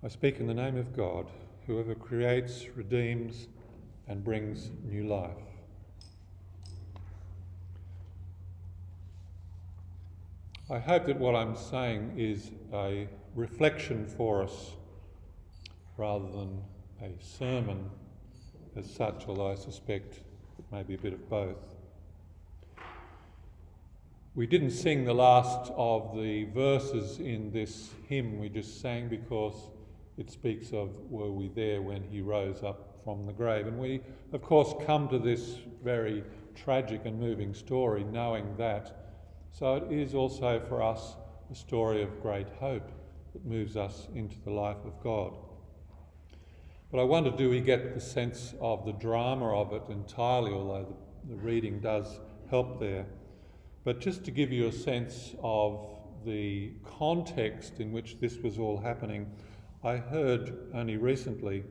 I speak in the name of God, whoever creates, redeems, and brings new life. I hope that what I'm saying is a reflection for us rather than a sermon as such, although I suspect it may be a bit of both. We didn't sing the last of the verses in this hymn we just sang because it speaks of were we there when he rose up from the grave. And we, of course, come to this very tragic and moving story knowing that. So it is also for us a story of great hope that moves us into the life of God. But I wonder, do we get the sense of the drama of it entirely, although the reading does help there. But just to give you a sense of the context in which this was all happening, I heard only recently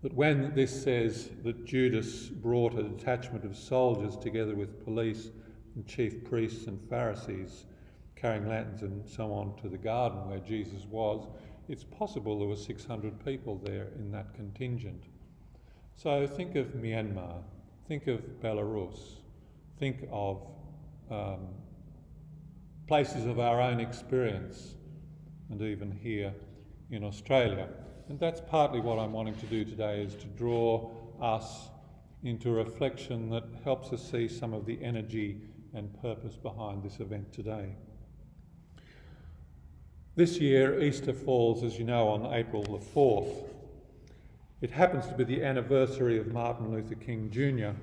that when this says that Judas brought a detachment of soldiers together with police and chief priests and Pharisees carrying lanterns and so on to the garden where Jesus was, it's possible there were 600 people there in that contingent. So think of Myanmar, think of Belarus, think of places of our own experience, and even here in Australia. And that's partly what I'm wanting to do today, is to draw us into a reflection that helps us see some of the energy and purpose behind this event today. This year, Easter falls, as you know, on April the 4th. It happens to be the anniversary of Martin Luther King Jr.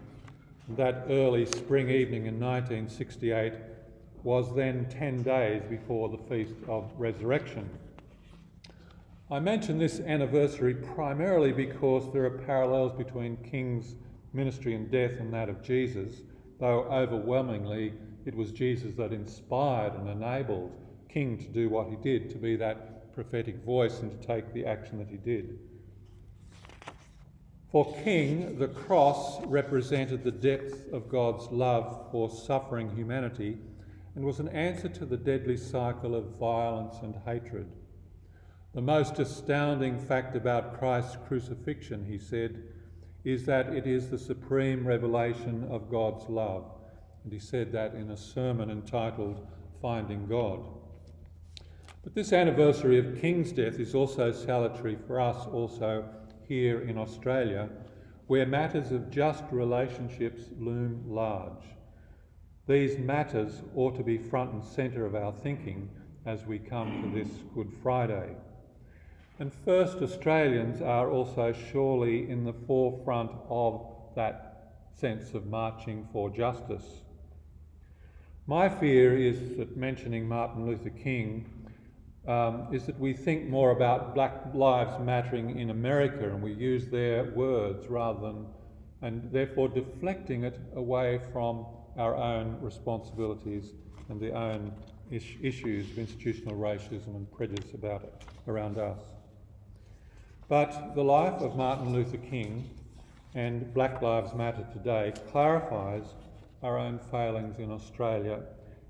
That early spring evening in 1968 was then 10 days before the Feast of Resurrection. I mention this anniversary primarily because there are parallels between King's ministry and death and that of Jesus, though overwhelmingly it was Jesus that inspired and enabled King to do what he did, to be that prophetic voice and to take the action that he did. For King, the cross represented the depth of God's love for suffering humanity and was an answer to the deadly cycle of violence and hatred. The most astounding fact about Christ's crucifixion, he said, is that it is the supreme revelation of God's love. And he said that in a sermon entitled Finding God. But this anniversary of King's death is also salutary for us also here in Australia, where matters of just relationships loom large. These matters ought to be front and centre of our thinking as we come to this Good Friday. And First Australians are also surely in the forefront of that sense of marching for justice. My fear is that mentioning Martin Luther King is that we think more about Black Lives Mattering in America and we use their words rather than, and therefore deflecting it away from our own responsibilities and the own issues of institutional racism and prejudice about it around us. But the life of Martin Luther King and Black Lives Matter today clarifies our own failings in Australia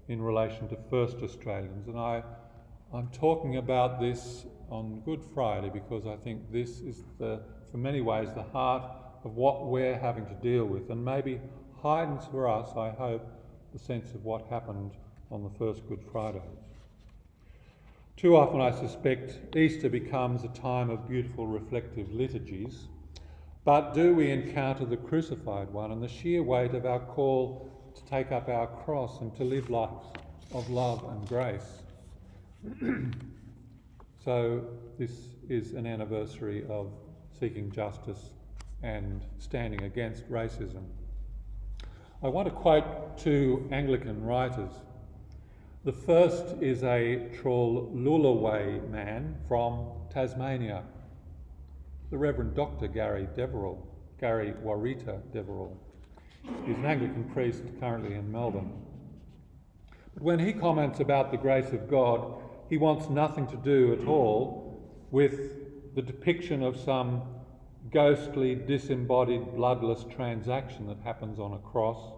in relation to First Australians. And I'm talking about this on Good Friday because I think this is, for many ways, the heart of what we're having to deal with, and maybe heightens for us, I hope, the sense of what happened on the first Good Fridays. Too often, I suspect, Easter becomes a time of beautiful reflective liturgies, but do we encounter the crucified one and the sheer weight of our call to take up our cross and to live lives of love and grace? So this is an anniversary of seeking justice and standing against racism. I want to quote two Anglican writers. The first is a Trolulaway man from Tasmania, the Reverend Dr. Gary Warita Deverell. He's an Anglican priest currently in Melbourne. But when he comments about the grace of God, he wants nothing to do at all with the depiction of some ghostly, disembodied, bloodless transaction that happens on a cross.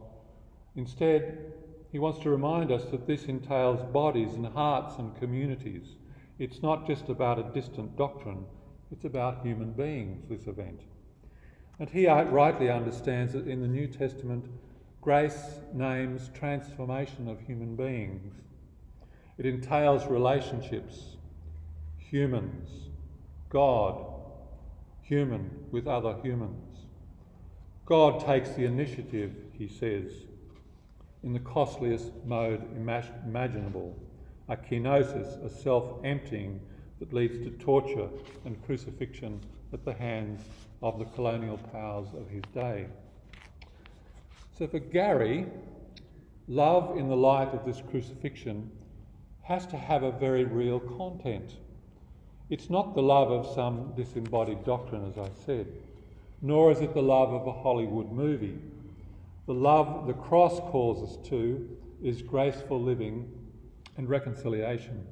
Instead, he wants to remind us that this entails bodies and hearts and communities. It's not just about a distant doctrine, it's about human beings, this event. And he rightly understands that in the New Testament, grace names transformation of human beings. It entails relationships, humans, God, human with other humans. God takes the initiative, he says, in the costliest mode imaginable, a kenosis, a self-emptying that leads to torture and crucifixion at the hands of the colonial powers of his day. So for Gary, love in the light of this crucifixion has to have a very real content. It's not the love of some disembodied doctrine, as I said, nor is it the love of a Hollywood movie. The love the cross calls us to is graceful living and reconciliation.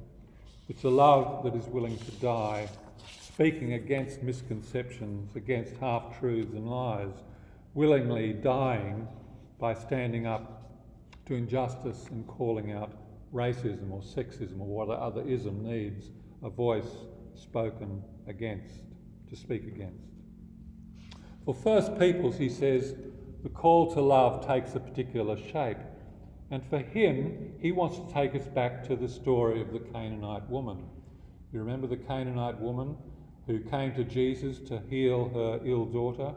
It's a love that is willing to die, speaking against misconceptions, against half-truths and lies, willingly dying by standing up to injustice and calling out racism or sexism or what other ism needs a voice spoken against, to speak against. For First Peoples, he says, the call to love takes a particular shape, and for him, he wants to take us back to the story of the Canaanite woman. You remember the Canaanite woman who came to Jesus to heal her ill daughter,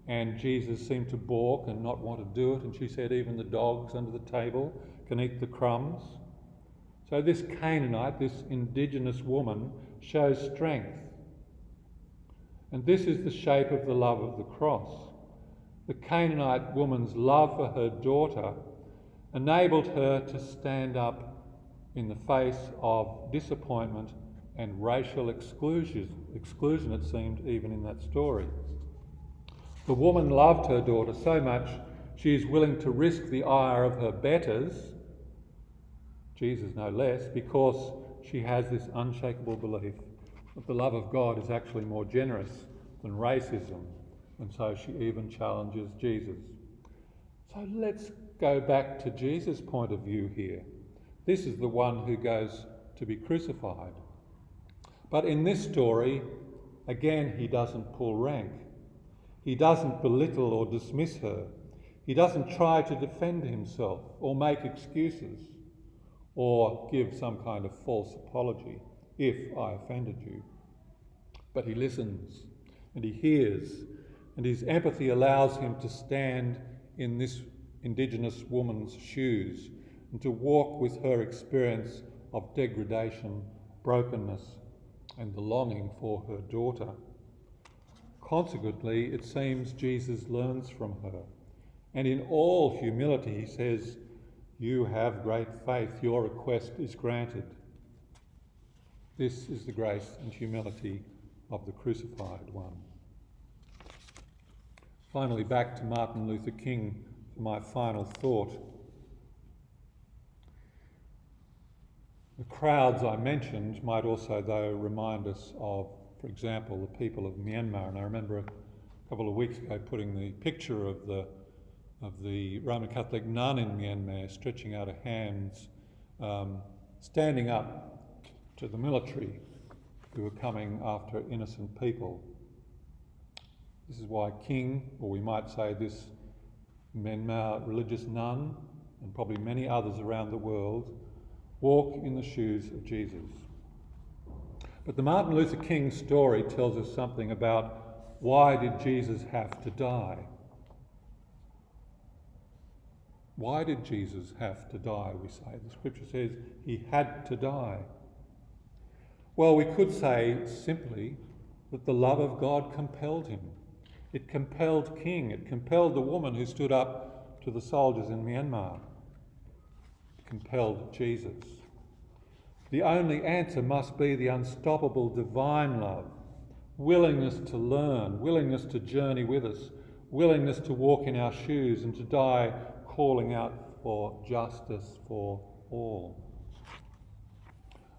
and Jesus seemed to balk and not want to do it, and she said, even the dogs under the table can eat the crumbs. So this Canaanite, this indigenous woman, shows strength. And this is the shape of the love of the cross. The Canaanite woman's love for her daughter enabled her to stand up in the face of disappointment and racial exclusion, it seemed, even in that story. The woman loved her daughter so much she is willing to risk the ire of her betters, Jesus no less, because she has this unshakable belief that the love of God is actually more generous than racism, and so she even challenges Jesus. So let's go back to Jesus' point of view here. This is the one who goes to be crucified. But in this story, again, he doesn't pull rank. He doesn't belittle or dismiss her. He doesn't try to defend himself or make excuses or give some kind of false apology if I offended you. But he listens and he hears, and his empathy allows him to stand in this Indigenous woman's shoes and to walk with her experience of degradation, brokenness, and the longing for her daughter. Consequently, it seems Jesus learns from her, and in all humility he says, "You have great faith, your request is granted." This is the grace and humility of the crucified one. Finally, back to Martin Luther King for my final thought. The crowds I mentioned might also, though, remind us of, for example, the people of Myanmar. And I remember a couple of weeks ago putting the picture of the Roman Catholic nun in Myanmar stretching out her hands, standing up to the military who were coming after innocent people. This is why King, or we might say this Myanmar religious nun, and probably many others around the world, walk in the shoes of Jesus. But the Martin Luther King story tells us something about why did Jesus have to die? Why did Jesus have to die, we say? The scripture says he had to die. Well, we could say simply that the love of God compelled him. It compelled King. It compelled the woman who stood up to the soldiers in Myanmar. It compelled Jesus. The only answer must be the unstoppable divine love, willingness to learn, willingness to journey with us, willingness to walk in our shoes and to die calling out for justice for all.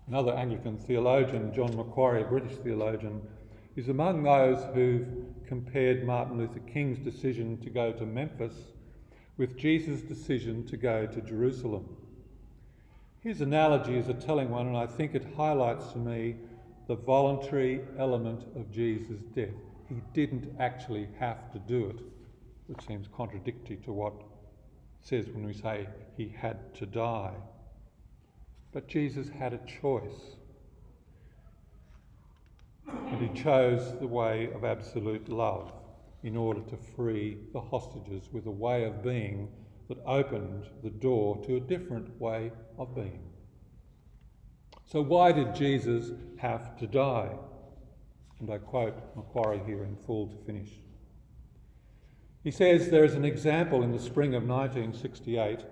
Another Anglican theologian, John Macquarie, a British theologian, is among those who've compared Martin Luther King's decision to go to Memphis with Jesus' decision to go to Jerusalem. His analogy is a telling one, and I think it highlights to me the voluntary element of Jesus' death. He didn't actually have to do it, which seems contradictory to what it says when we say he had to die. But Jesus had a choice, and he chose the way of absolute love in order to free the hostages with a way of being that opened the door to a different way of being. So why did Jesus have to die? And I quote Macquarie here in full to finish. He says, there is an example in the spring of 1968.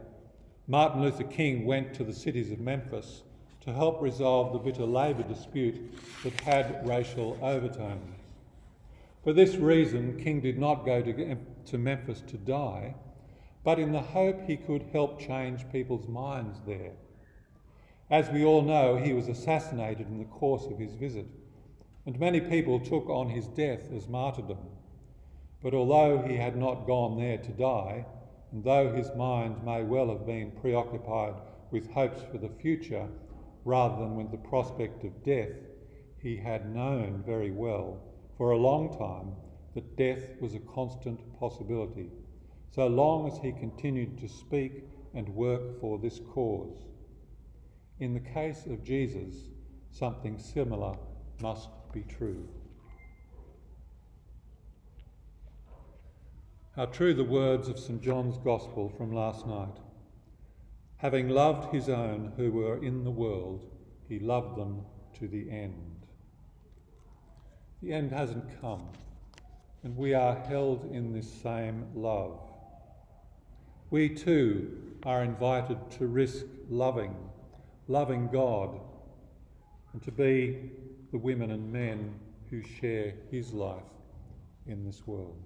Martin Luther King went to the cities of Memphis to help resolve the bitter labour dispute that had racial overtones. For this reason, King did not go to Memphis to die, but in the hope he could help change people's minds there. As we all know, he was assassinated in the course of his visit, and many people took on his death as martyrdom. But although he had not gone there to die, and though his mind may well have been preoccupied with hopes for the future rather than with the prospect of death, he had known very well for a long time that death was a constant possibility, so long as he continued to speak and work for this cause. In the case of Jesus, something similar must be true. How true the words of St. John's Gospel from last night. Having loved his own who were in the world, he loved them to the end. The end hasn't come, and we are held in this same love. We too are invited to risk loving God, and to be the women and men who share his life in this world.